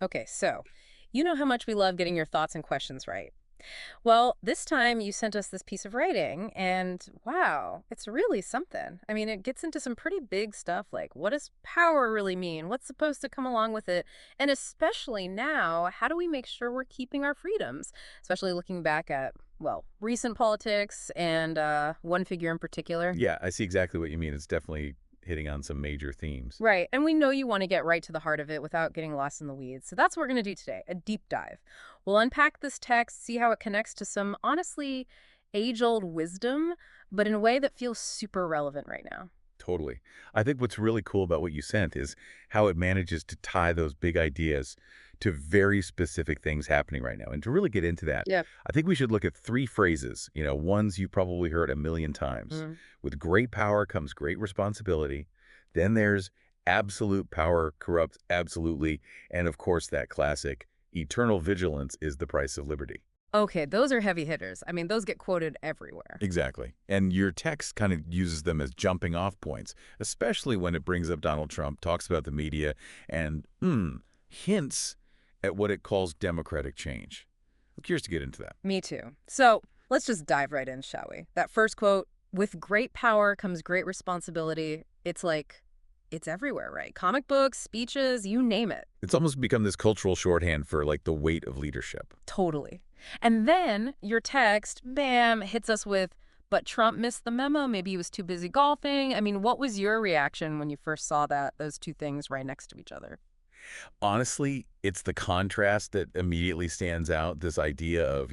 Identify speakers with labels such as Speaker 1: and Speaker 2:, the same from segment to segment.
Speaker 1: Okay, so you know how much we love getting your thoughts and questions right. Well, this time you sent us this piece of writing, and wow, it's really something. I mean, it gets into some pretty big stuff like what does power really mean? What's supposed to come along with it? And especially now, how do we make sure we're keeping our freedoms? Especially looking back at, well, recent politics and one figure in particular.
Speaker 2: Yeah, I see exactly what you mean. It's definitely hitting on some major themes.
Speaker 1: Right. And we know you want to get right to the heart of it without getting lost in the weeds. So that's what we're going to do today, a deep dive. We'll unpack this text, see how it connects to some honestly age old wisdom, but in a way that feels super relevant right now.
Speaker 2: Totally. I think what's really cool about what you sent is how it manages to tie those big ideas to very specific things happening right now. And to really get into that,
Speaker 1: Yeah.
Speaker 2: I think we should look at three phrases, ones you've probably heard a million times.
Speaker 1: Mm.
Speaker 2: With great power comes great responsibility. Then there's absolute power corrupts absolutely. And of course, that classic, eternal vigilance is the price of liberty.
Speaker 1: Okay, those are heavy hitters. I mean, those get quoted everywhere.
Speaker 2: Exactly. And your text kind of uses them as jumping off points, especially when it brings up Donald Trump, talks about the media, and hints at what it calls democratic change. I'm curious to get into that.
Speaker 1: Me too. So let's just dive right in, shall we? That first quote, with great power comes great responsibility. It's like, it's everywhere, right? Comic books, speeches, you name it.
Speaker 2: It's almost become this cultural shorthand for like the weight of leadership.
Speaker 1: Totally. And then your text, bam, hits us with, but Trump missed the memo. Maybe he was too busy golfing. I mean, what was your reaction when you first saw those two things right next to each other?
Speaker 2: Honestly, it's the contrast that immediately stands out, this idea of,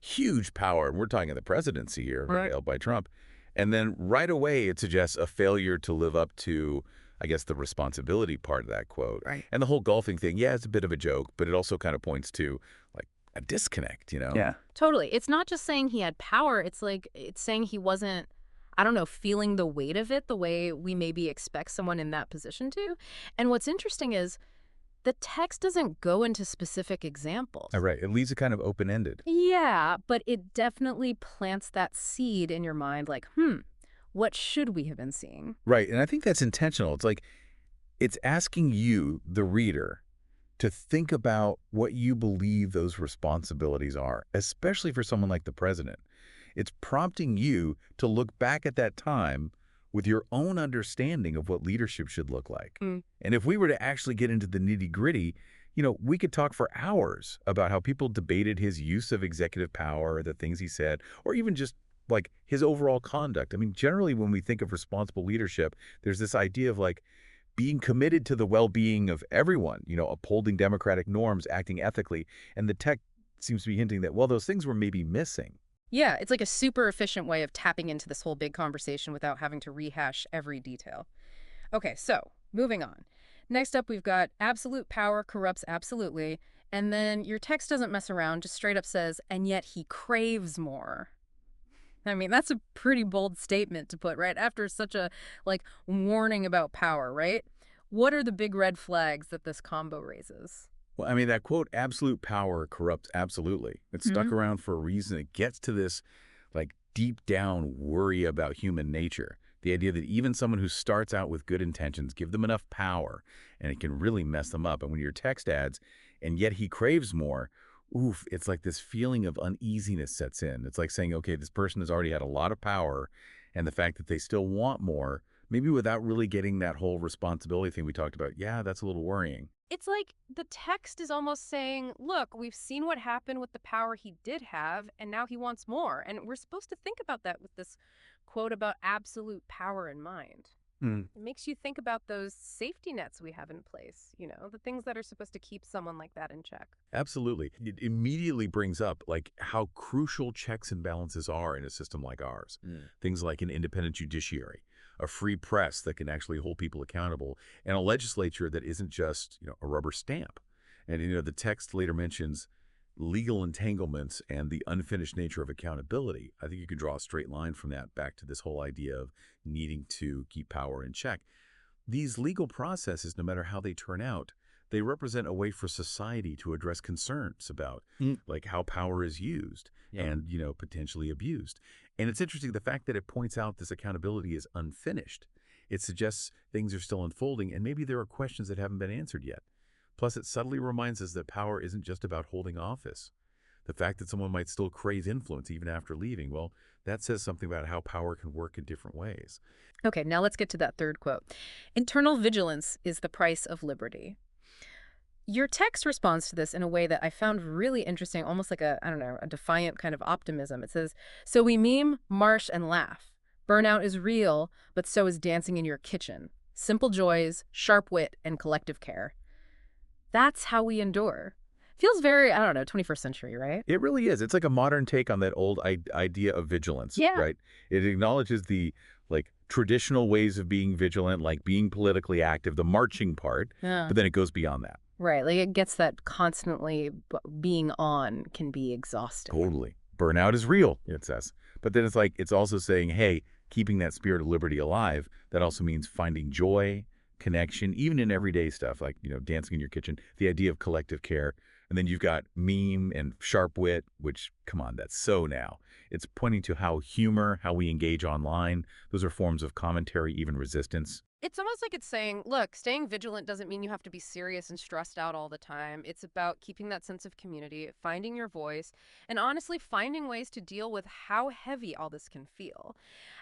Speaker 2: huge power, and we're talking the presidency here,
Speaker 1: Right.
Speaker 2: held by Trump. And then right away, it suggests a failure to live up to, I guess, the responsibility part of that quote.
Speaker 1: Right.
Speaker 2: And the whole golfing thing, yeah, it's a bit of a joke, but it also kind of points to, like, a disconnect.
Speaker 1: Yeah. Totally. It's not just saying he had power. It's like, it's saying he wasn't, I don't know, feeling the weight of it the way we maybe expect someone in that position to. And what's interesting is the text doesn't go into specific examples.
Speaker 2: All right. It leaves it kind of open-ended.
Speaker 1: Yeah, but it definitely plants that seed in your mind like, what should we have been seeing?
Speaker 2: Right. And I think that's intentional. It's like it's asking you, the reader, to think about what you believe those responsibilities are, especially for someone like the president. It's prompting you to look back at that time with your own understanding of what leadership should look like.
Speaker 1: Mm.
Speaker 2: And if we were to actually get into the nitty-gritty, we could talk for hours about how people debated his use of executive power, the things he said, or even just like his overall conduct. I mean, generally when we think of responsible leadership, there's this idea of like being committed to the well-being of everyone, upholding democratic norms, acting ethically. And the text seems to be hinting that, well, those things were maybe missing.
Speaker 1: Yeah, it's like a super efficient way of tapping into this whole big conversation without having to rehash every detail. Okay, so moving on. Next up, we've got absolute power corrupts absolutely. And then your text doesn't mess around, just straight up says, and yet he craves more. I mean, that's a pretty bold statement to put right after such a, like, warning about power, right? What are the big red flags that this combo raises?
Speaker 2: Well, I mean, that quote, absolute power corrupts absolutely. It's stuck
Speaker 1: Hmm.
Speaker 2: around for a reason. It gets to this, like, deep down worry about human nature. The idea that even someone who starts out with good intentions, give them enough power, and it can really mess them up. And when your text adds, and yet he craves more, oof, it's like this feeling of uneasiness sets in. It's like saying, okay, this person has already had a lot of power, and the fact that they still want more, maybe without really getting that whole responsibility thing we talked about, yeah, that's a little worrying.
Speaker 1: It's like the text is almost saying, look, we've seen what happened with the power he did have, and now he wants more. And we're supposed to think about that with this quote about absolute power in mind. It makes you think about those safety nets we have in place, the things that are supposed to keep someone like that in check.
Speaker 2: Absolutely. It immediately brings up like how crucial checks and balances are in a system like ours. Things like an independent judiciary, a free press that can actually hold people accountable, and a legislature that isn't just, a rubber stamp. And, the text later mentions legal entanglements and the unfinished nature of accountability. I think you can draw a straight line from that back to this whole idea of needing to keep power in check. These legal processes, no matter how they turn out, they represent a way for society to address concerns about like how power is used
Speaker 1: Yep.
Speaker 2: and, potentially abused. And it's interesting the fact that it points out this accountability is unfinished. It suggests things are still unfolding and maybe there are questions that haven't been answered yet. Plus, it subtly reminds us that power isn't just about holding office. The fact that someone might still crave influence even after leaving, well, that says something about how power can work in different ways.
Speaker 1: Okay, now let's get to that third quote. Internal vigilance is the price of liberty. Your text responds to this in a way that I found really interesting, almost like I don't know, a defiant kind of optimism. It says, so we meme, marsh, and laugh. Burnout is real, but so is dancing in your kitchen. Simple joys, sharp wit, and collective care. That's how we endure. Feels very, I don't know, 21st century, right?
Speaker 2: It really is. It's like a modern take on that old idea of vigilance,
Speaker 1: Yeah.
Speaker 2: right? It acknowledges the traditional ways of being vigilant, like being politically active, the marching part,
Speaker 1: Yeah.
Speaker 2: but then it goes beyond that.
Speaker 1: Right. Like it gets that constantly being on can be exhausting.
Speaker 2: Totally. Burnout is real, it says. But then it's also saying, hey, keeping that spirit of liberty alive, that also means finding joy, connection, even in everyday stuff like, dancing in your kitchen, the idea of collective care. And then you've got meme and sharp wit, which, come on, that's so now. It's pointing to how humor, how we engage online, those are forms of commentary, even resistance.
Speaker 1: It's almost like it's saying, look, staying vigilant doesn't mean you have to be serious and stressed out all the time. It's about keeping that sense of community, finding your voice, and honestly finding ways to deal with how heavy all this can feel.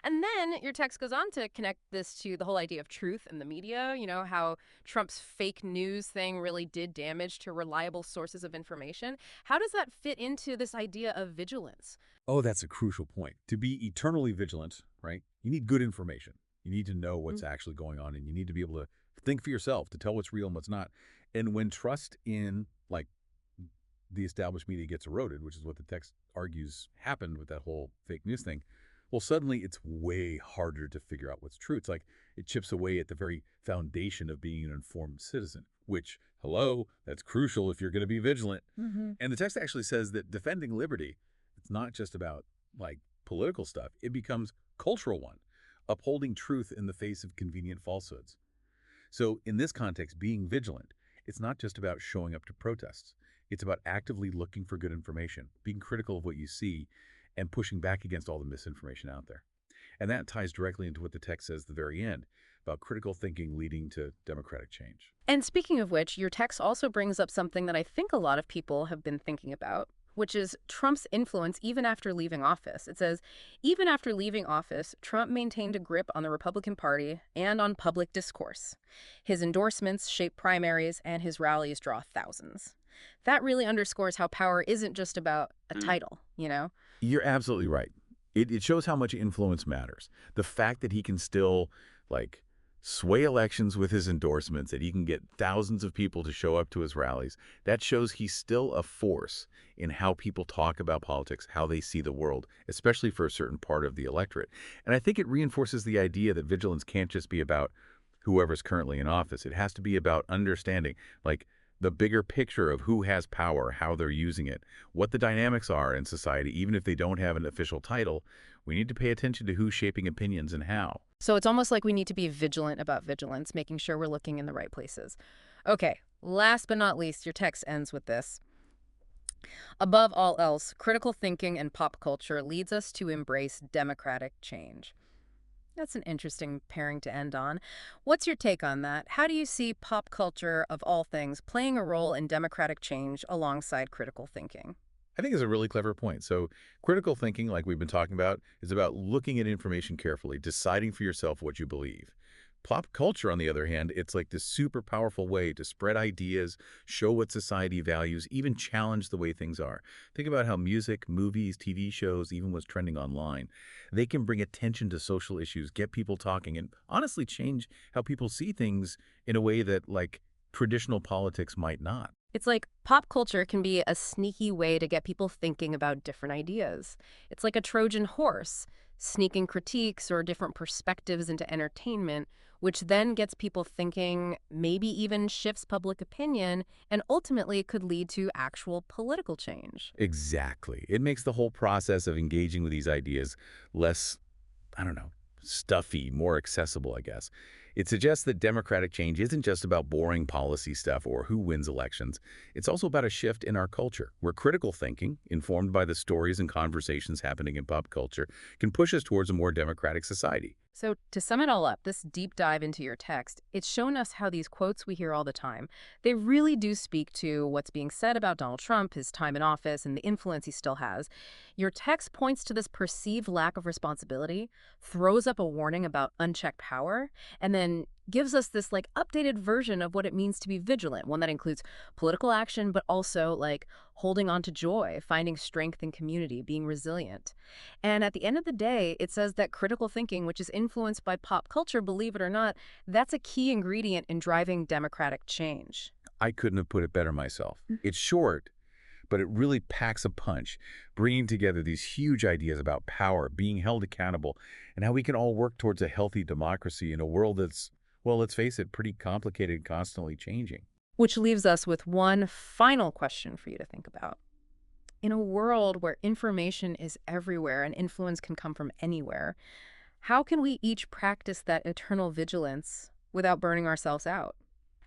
Speaker 1: And then your text goes on to connect this to the whole idea of truth and the media, how Trump's fake news thing really did damage to reliable sources of information. How does that fit into this idea of vigilance?
Speaker 2: Oh, that's a crucial point. To be eternally vigilant, right? You need good information. You need to know what's actually going on, and you need to be able to think for yourself, to tell what's real and what's not. And when trust in, the established media gets eroded, which is what the text argues happened with that whole fake news thing, well, suddenly it's way harder to figure out what's true. It's like it chips away at the very foundation of being an informed citizen, which, hello, that's crucial if you're going to be vigilant.
Speaker 1: Mm-hmm.
Speaker 2: And the text actually says that defending liberty, it's not just about, political stuff. It becomes cultural one, upholding truth in the face of convenient falsehoods. So in this context, being vigilant, it's not just about showing up to protests. It's about actively looking for good information, being critical of what you see, and pushing back against all the misinformation out there. And that ties directly into what the text says at the very end about critical thinking leading to democratic change.
Speaker 1: And speaking of which, your text also brings up something that I think a lot of people have been thinking about, which is Trump's influence even after leaving office. It says, even after leaving office, Trump maintained a grip on the Republican Party and on public discourse. His endorsements shape primaries, and his rallies draw thousands. That really underscores how power isn't just about a title.
Speaker 2: You're absolutely right. It shows how much influence matters. The fact that he can still, sway elections with his endorsements, that he can get thousands of people to show up to his rallies, that shows he's still a force in how people talk about politics, how they see the world, especially for a certain part of the electorate. And I think it reinforces the idea that vigilance can't just be about whoever's currently in office. It has to be about understanding, the bigger picture of who has power, how they're using it, what the dynamics are in society. Even if they don't have an official title, we need to pay attention to who's shaping opinions and how.
Speaker 1: So it's almost like we need to be vigilant about vigilance, making sure we're looking in the right places. Okay, last but not least, your text ends with this. Above all else, critical thinking and pop culture leads us to embrace democratic change. That's an interesting pairing to end on. What's your take on that? How do you see pop culture, of all things, playing a role in democratic change alongside critical thinking?
Speaker 2: I think it's a really clever point. So critical thinking, like we've been talking about, is about looking at information carefully, deciding for yourself what you believe. Pop culture, on the other hand, it's like this super powerful way to spread ideas, show what society values, even challenge the way things are. Think about how music, movies, TV shows, even what's trending online, they can bring attention to social issues, get people talking, and honestly change how people see things in a way that, traditional politics might not.
Speaker 1: It's like pop culture can be a sneaky way to get people thinking about different ideas. It's like a Trojan horse, sneaking critiques or different perspectives into entertainment, which then gets people thinking, maybe even shifts public opinion, and ultimately could lead to actual political change.
Speaker 2: Exactly. It makes the whole process of engaging with these ideas less, I don't know, stuffy, more accessible, I guess. It suggests that democratic change isn't just about boring policy stuff or who wins elections. It's also about a shift in our culture, where critical thinking, informed by the stories and conversations happening in pop culture, can push us towards a more democratic society.
Speaker 1: So, to sum it all up, this deep dive into your text, it's shown us how these quotes we hear all the time, they really do speak to what's being said about Donald Trump, his time in office, and the influence he still has. Your text points to this perceived lack of responsibility, throws up a warning about unchecked power, and then gives us this updated version of what it means to be vigilant, one that includes political action, but also holding on to joy, finding strength in community, being resilient. And at the end of the day, it says that critical thinking, which is influenced by pop culture, believe it or not, that's a key ingredient in driving democratic change.
Speaker 2: I couldn't have put it better myself. It's short, but it really packs a punch, bringing together these huge ideas about power, being held accountable, and how we can all work towards a healthy democracy in a world that's, well, let's face it, pretty complicated and constantly changing.
Speaker 1: Which leaves us with one final question for you to think about. In a world where information is everywhere and influence can come from anywhere, how can we each practice that eternal vigilance without burning ourselves out?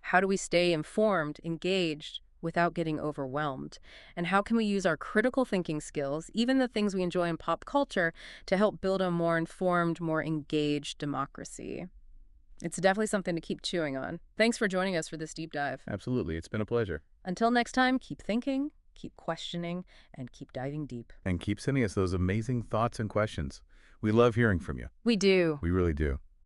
Speaker 1: How do we stay informed, engaged, without getting overwhelmed? And how can we use our critical thinking skills, even the things we enjoy in pop culture, to help build a more informed, more engaged democracy? It's definitely something to keep chewing on. Thanks for joining us for this deep dive.
Speaker 2: Absolutely. It's been a pleasure.
Speaker 1: Until next time, keep thinking, keep questioning, and keep diving deep.
Speaker 2: And keep sending us those amazing thoughts and questions. We love hearing from you.
Speaker 1: We do.
Speaker 2: We really do.